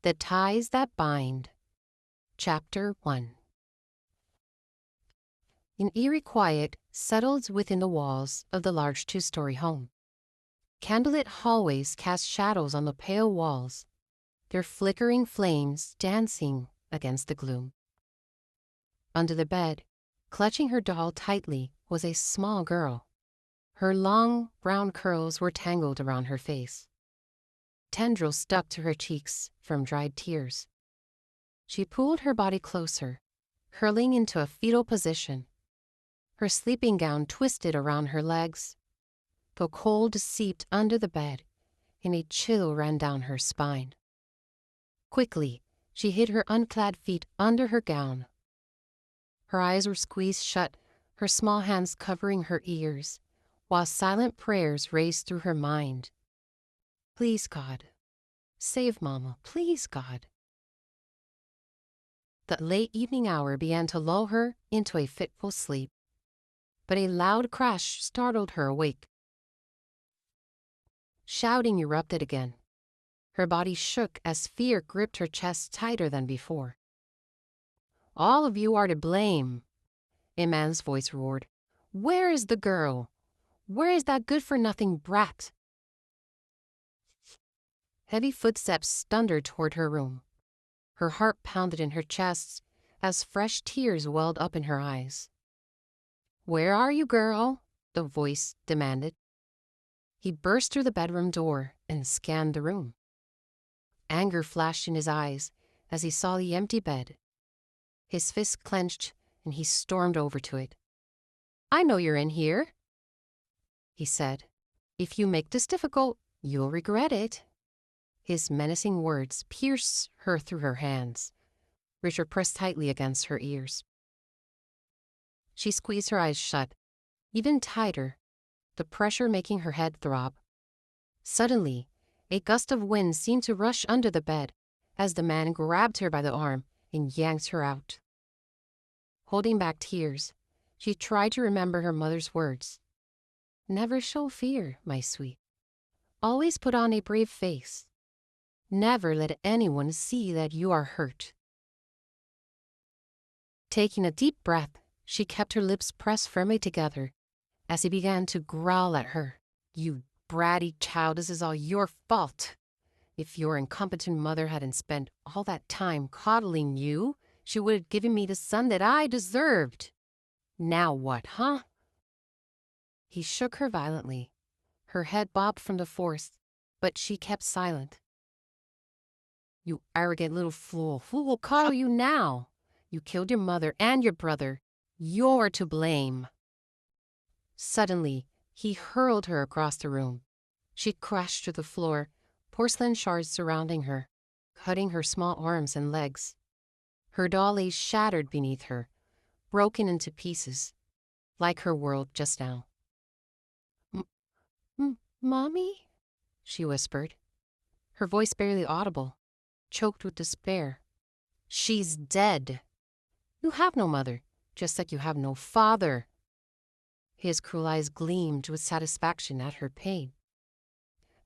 The Ties That Bind. Chapter 1. An eerie quiet settled within the walls of the large two-story home. Candlelit hallways cast shadows on the pale walls, their flickering flames dancing against the gloom. Under the bed, clutching her doll tightly, was a small girl. Her long, brown curls were tangled around her face. Tendrils stuck to her cheeks from dried tears. She pulled her body closer, curling into a fetal position. Her sleeping gown twisted around her legs. The cold seeped under the bed, and a chill ran down her spine. Quickly, she hid her unclad feet under her gown. Her eyes were squeezed shut, her small hands covering her ears, while silent prayers raced through her mind. Please, God. Save Mama, please, God. The late evening hour began to lull her into a fitful sleep, but a loud crash startled her awake. Shouting erupted again. Her body shook as fear gripped her chest tighter than before. All of you are to blame, a man's voice roared. Where is the girl? Where is that good-for-nothing brat? Heavy footsteps thundered toward her room. Her heart pounded in her chest as fresh tears welled up in her eyes. Where are you, girl? The voice demanded. He burst through the bedroom door and scanned the room. Anger flashed in his eyes as he saw the empty bed. His fist clenched and he stormed over to it. I know you're in here, he said. If you make this difficult, you'll regret it. His menacing words pierced her through her hands, which were pressed tightly against her ears. She squeezed her eyes shut, even tighter, the pressure making her head throb. Suddenly, a gust of wind seemed to rush under the bed as the man grabbed her by the arm and yanked her out. Holding back tears, she tried to remember her mother's words. Never show fear, my sweet. Always put on a brave face. Never let anyone see that you are hurt. Taking a deep breath, she kept her lips pressed firmly together as he began to growl at her. You bratty child, this is all your fault. If your incompetent mother hadn't spent all that time coddling you, she would have given me the son that I deserved. Now what, huh? He shook her violently. Her head bobbed from the force, but she kept silent. You arrogant little fool, who will coddle you now? You killed your mother and your brother. You're to blame. Suddenly, he hurled her across the room. She crashed to the floor, porcelain shards surrounding her, cutting her small arms and legs. Her doll lay shattered beneath her, broken into pieces, like her world just now. Mommy? She whispered, her voice barely audible, choked with despair. She's dead. You have no mother, just like you have no father. His cruel eyes gleamed with satisfaction at her pain.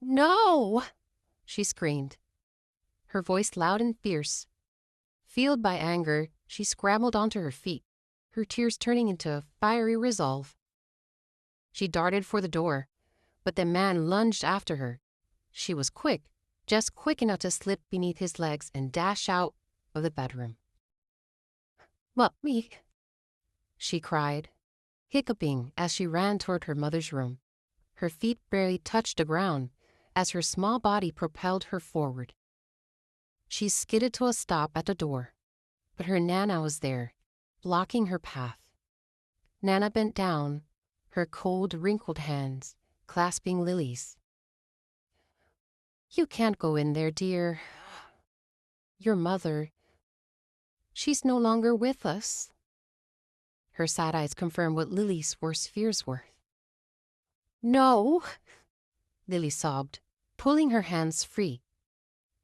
No! She screamed, her voice loud and fierce. Fueled by anger, she scrambled onto her feet, her tears turning into a fiery resolve. She darted for the door, but the man lunged after her. She was quick, just quick enough to slip beneath his legs and dash out of the bedroom. Mommy, she cried, hiccuping as she ran toward her mother's room. Her feet barely touched the ground as her small body propelled her forward. She skidded to a stop at the door, but her Nana was there, blocking her path. Nana bent down, her cold, wrinkled hands clasping Lily's. You can't go in there, dear. Your mother, she's no longer with us. Her sad eyes confirmed what Lily's worst fears were. No, Lily sobbed, pulling her hands free.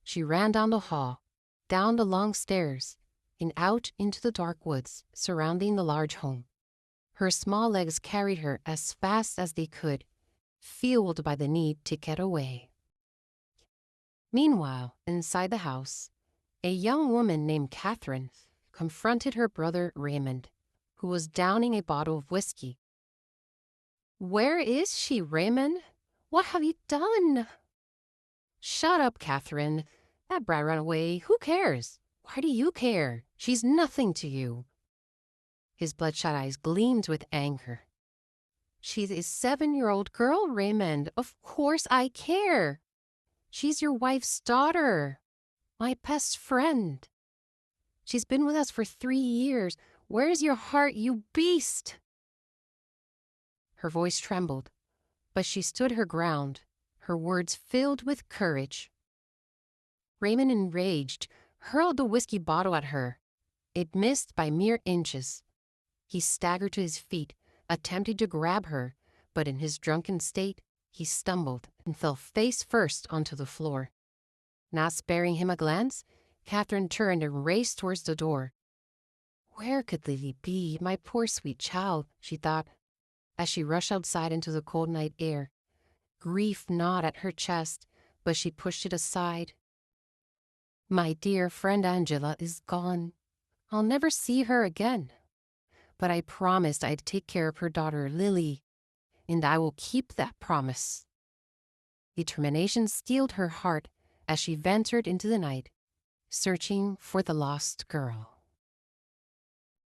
She ran down the hall, down the long stairs, and out into the dark woods surrounding the large home. Her small legs carried her as fast as they could, fueled by the need to get away. Meanwhile, inside the house, A young woman named Catherine confronted her brother Raymond, who was downing a bottle of whiskey. "Where is she, Raymond? What have you done?" "Shut up, Catherine. That brat ran away. Who cares? Why do you care? She's nothing to you." His bloodshot eyes gleamed with anger. "She's a 7-year-old girl, Raymond. Of course I care. She's your wife's daughter, my best friend. She's been with us for 3 years. Where's your heart, you beast?" Her voice trembled, but she stood her ground, her words filled with courage. Raymond, enraged, hurled the whiskey bottle at her. It missed by mere inches. He staggered to his feet, attempting to grab her, but in his drunken state, he stumbled and fell face first onto the floor. Not sparing him a glance, Catherine turned and raced towards the door. "Where could Lily be, my poor sweet child?" she thought, as she rushed outside into the cold night air. Grief gnawed at her chest, but she pushed it aside. "My dear friend Angela is gone. I'll never see her again. But I promised I'd take care of her daughter, Lily, and I will keep that promise." Determination steeled her heart as she ventured into the night, searching for the lost girl.